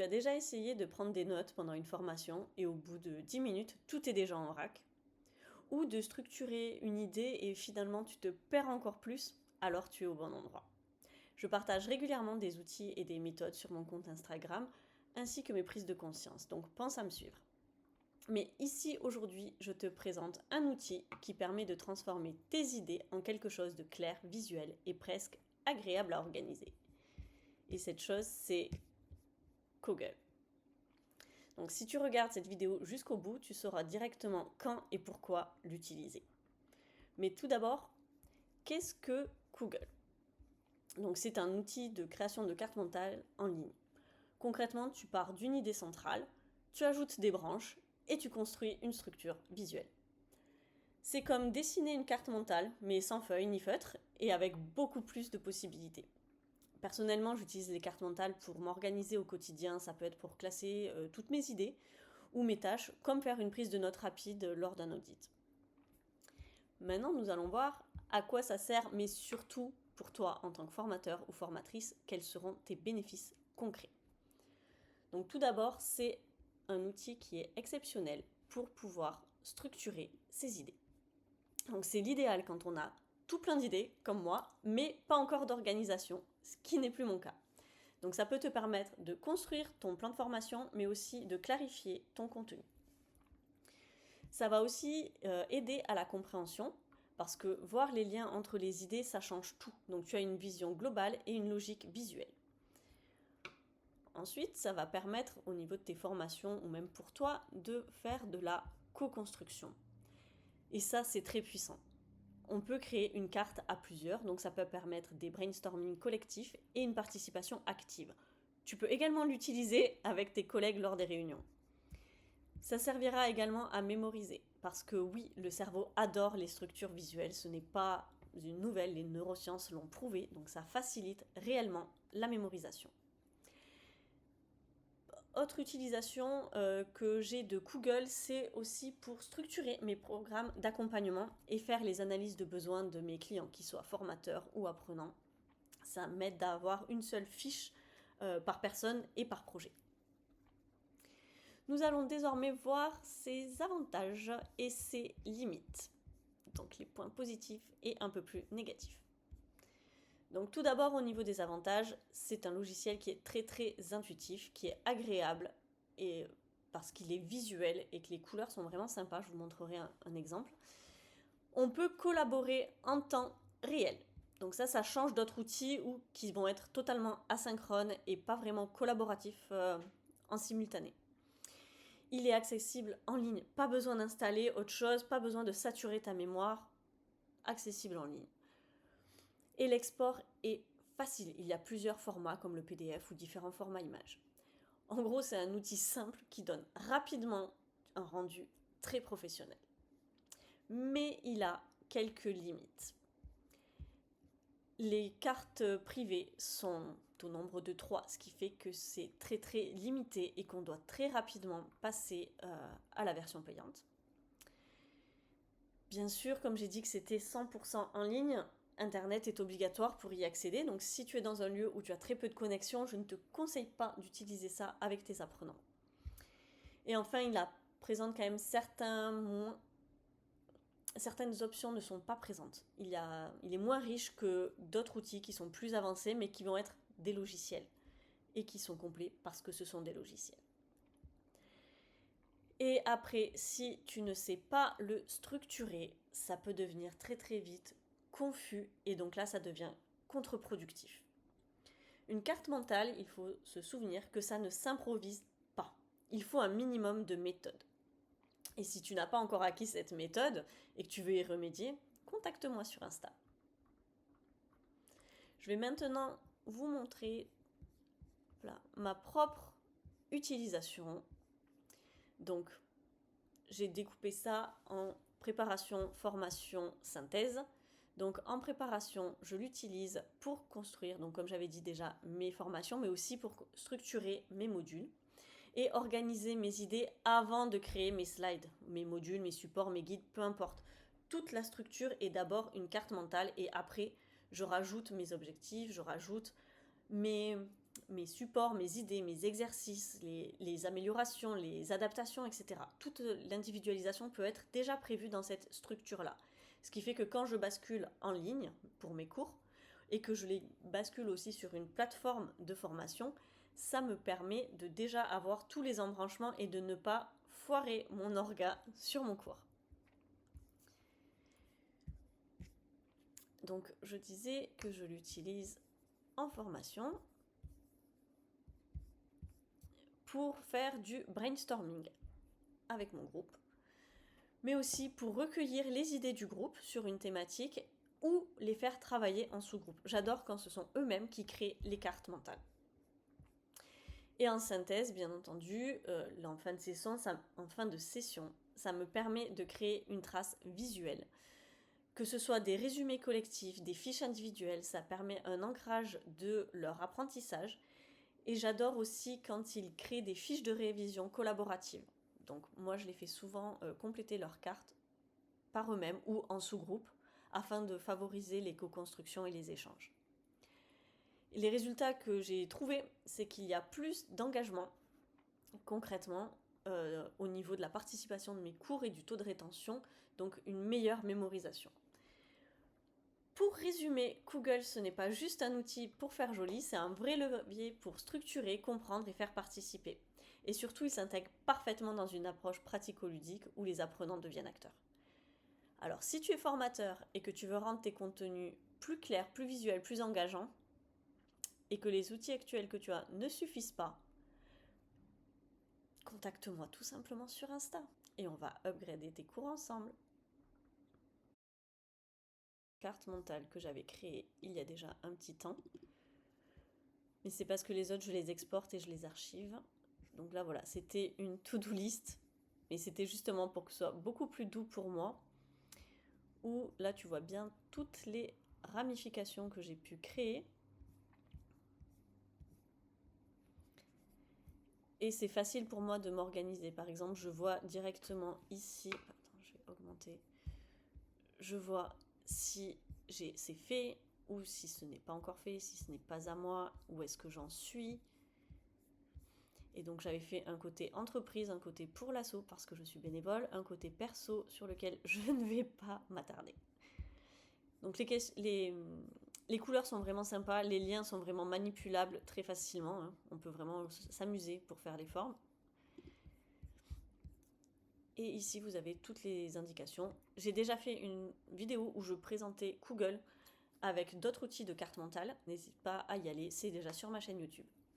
Tu as déjà essayé de prendre des notes pendant une formation et au bout de 10 minutes, tout est déjà en vrac? Ou de structurer une idée et finalement tu te perds encore plus, alors tu es au bon endroit. Je partage régulièrement des outils et des méthodes sur mon compte Instagram, ainsi que mes prises de conscience, donc pense à me suivre. Mais ici, aujourd'hui, je te présente un outil qui permet de transformer tes idées en quelque chose de clair, visuel et presque agréable à organiser. Et cette chose, c'est Koggle. Donc si tu regardes cette vidéo jusqu'au bout, tu sauras directement quand et pourquoi l'utiliser. Mais tout d'abord, qu'est-ce que Koggle? Donc c'est un outil de création de cartes mentales en ligne. Concrètement, tu pars d'une idée centrale, tu ajoutes des branches et tu construis une structure visuelle. C'est comme dessiner une carte mentale, mais sans feuilles ni feutre, et avec beaucoup plus de possibilités. Personnellement, j'utilise les cartes mentales pour m'organiser au quotidien, ça peut être pour classer toutes mes idées ou mes tâches, comme faire une prise de notes rapide lors d'un audit. Maintenant, nous allons voir à quoi ça sert, mais surtout pour toi en tant que formateur ou formatrice, quels seront tes bénéfices concrets. Donc tout d'abord, c'est un outil qui est exceptionnel pour pouvoir structurer ses idées. Donc c'est l'idéal quand on a tout plein d'idées, comme moi, mais pas encore d'organisation, ce qui n'est plus mon cas. Donc ça peut te permettre de construire ton plan de formation, mais aussi de clarifier ton contenu. Ça va aussi aider à la compréhension, parce que voir les liens entre les idées, ça change tout. Donc tu as une vision globale et une logique visuelle. Ensuite, ça va permettre au niveau de tes formations, ou même pour toi, de faire de la co-construction. Et ça, c'est très puissant. On peut créer une carte à plusieurs, donc ça peut permettre des brainstorming collectifs et une participation active. Tu peux également l'utiliser avec tes collègues lors des réunions. Ça servira également à mémoriser, parce que oui, le cerveau adore les structures visuelles, ce n'est pas une nouvelle, les neurosciences l'ont prouvé, donc ça facilite réellement la mémorisation. Autre utilisation que j'ai de Koggle, c'est aussi pour structurer mes programmes d'accompagnement et faire les analyses de besoins de mes clients, qu'ils soient formateurs ou apprenants. Ça m'aide d'avoir une seule fiche par personne et par projet. Nous allons désormais voir ses avantages et ses limites, donc les points positifs et un peu plus négatifs. Donc tout d'abord au niveau des avantages, c'est un logiciel qui est très très intuitif, qui est agréable et parce qu'il est visuel et que les couleurs sont vraiment sympas, je vous montrerai un exemple. On peut collaborer en temps réel. Donc ça change d'autres outils qui vont être totalement asynchrones et pas vraiment collaboratifs en simultané. Il est accessible en ligne, pas besoin d'installer autre chose, pas besoin de saturer ta mémoire, accessible en ligne. Et l'export est facile, il y a plusieurs formats comme le PDF ou différents formats images. En gros, c'est un outil simple qui donne rapidement un rendu très professionnel. Mais il a quelques limites. Les cartes privées sont au nombre de 3, ce qui fait que c'est très très limité et qu'on doit très rapidement passer à la version payante. Bien sûr, comme j'ai dit que c'était 100% en ligne, Internet est obligatoire pour y accéder. Donc si tu es dans un lieu où tu as très peu de connexion, je ne te conseille pas d'utiliser ça avec tes apprenants. Et enfin, il présente quand même certaines options ne sont pas présentes. Il est moins riche que d'autres outils qui sont plus avancés, mais qui vont être des logiciels et qui sont complets parce que ce sont des logiciels. Et après, si tu ne sais pas le structurer, ça peut devenir très très vite confus et donc là, ça devient contre-productif. Une carte mentale, il faut se souvenir que ça ne s'improvise pas. Il faut un minimum de méthode. Et si tu n'as pas encore acquis cette méthode et que tu veux y remédier, contacte-moi sur Insta. Je vais maintenant vous montrer ma propre utilisation. Donc, j'ai découpé ça en préparation, formation, synthèse. Donc en préparation, je l'utilise pour construire, donc comme j'avais dit déjà, mes formations, mais aussi pour structurer mes modules et organiser mes idées avant de créer mes slides, mes modules, mes supports, mes guides, peu importe. Toute la structure est d'abord une carte mentale et après, je rajoute mes objectifs, je rajoute mes mes supports, mes idées, mes exercices, les améliorations, les adaptations, etc. Toute l'individualisation peut être déjà prévue dans cette structure-là. Ce qui fait que quand je bascule en ligne pour mes cours et que je les bascule aussi sur une plateforme de formation, ça me permet de déjà avoir tous les embranchements et de ne pas foirer mon orga sur mon cours. Donc je disais que je l'utilise en formation pour faire du brainstorming avec mon groupe, mais aussi pour recueillir les idées du groupe sur une thématique ou les faire travailler en sous-groupe. J'adore quand ce sont eux-mêmes qui créent les cartes mentales. Et en synthèse, bien entendu, en fin de session, ça me permet de créer une trace visuelle. Que ce soit des résumés collectifs, des fiches individuelles, ça permet un ancrage de leur apprentissage. Et j'adore aussi quand ils créent des fiches de révision collaboratives. Donc moi, je les fais souvent compléter leurs cartes par eux-mêmes ou en sous-groupe afin de favoriser les co-constructions et les échanges. Et les résultats que j'ai trouvés, c'est qu'il y a plus d'engagement concrètement au niveau de la participation de mes cours et du taux de rétention, donc une meilleure mémorisation. Pour résumer, Koogle, ce n'est pas juste un outil pour faire joli, c'est un vrai levier pour structurer, comprendre et faire participer. Et surtout, il s'intègre parfaitement dans une approche pratico-ludique où les apprenants deviennent acteurs. Alors, si tu es formateur et que tu veux rendre tes contenus plus clairs, plus visuels, plus engageants, et que les outils actuels que tu as ne suffisent pas, contacte-moi tout simplement sur Insta et on va upgrader tes cours ensemble. Carte mentale que j'avais créée il y a déjà un petit temps, mais c'est parce que les autres je les exporte et je les archive. Donc là voilà, c'était une to-do list, mais c'était justement pour que ce soit beaucoup plus doux pour moi, où là tu vois bien toutes les ramifications que j'ai pu créer. Et c'est facile pour moi de m'organiser. Par exemple, je vois directement ici, attends, je vais augmenter, je vois si c'est fait ou si ce n'est pas encore fait, si ce n'est pas à moi, où est-ce que j'en suis. Et donc j'avais fait un côté entreprise, un côté pour l'asso parce que je suis bénévole, un côté perso sur lequel je ne vais pas m'attarder. Donc les couleurs sont vraiment sympas, les liens sont vraiment manipulables très facilement, hein. On peut vraiment s'amuser pour faire les formes. Et ici, vous avez toutes les indications. J'ai déjà fait une vidéo où je présentais Koogle avec d'autres outils de carte mentale. N'hésite pas à y aller, c'est déjà sur ma chaîne YouTube.